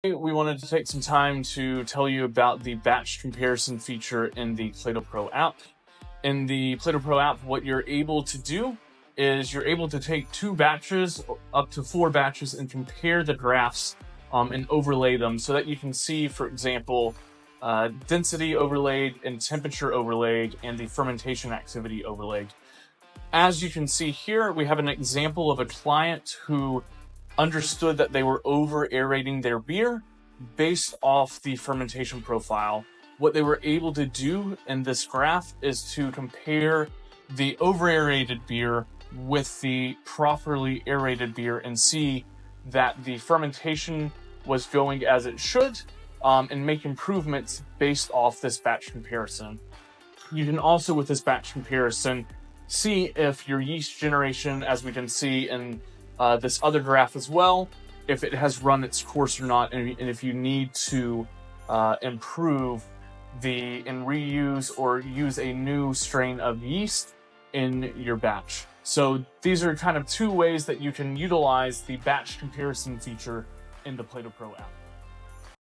We wanted to take some time to tell you about the batch comparison feature in the PLAATO Pro app. In the PLAATO Pro app, what you're able to do is you're able to take 2 batches, up to 4 batches, and compare the graphs and overlay them so that you can see, for example, density overlaid and temperature overlaid and the fermentation activity overlaid. As you can see here, we have an example of a client who understood that they were over aerating their beer based off the fermentation profile. What they were able to do in this graph is to compare the over aerated beer with the properly aerated beer and see that the fermentation was going as it should, and make improvements based off this batch comparison. You can also, with this batch comparison, see if your yeast generation, as we can see in this other graph as well, if it has run its course or not, and if you need to improve and reuse or use a new strain of yeast in your batch. So these are kind of 2 ways that you can utilize the batch comparison feature in the PLAATO Pro app.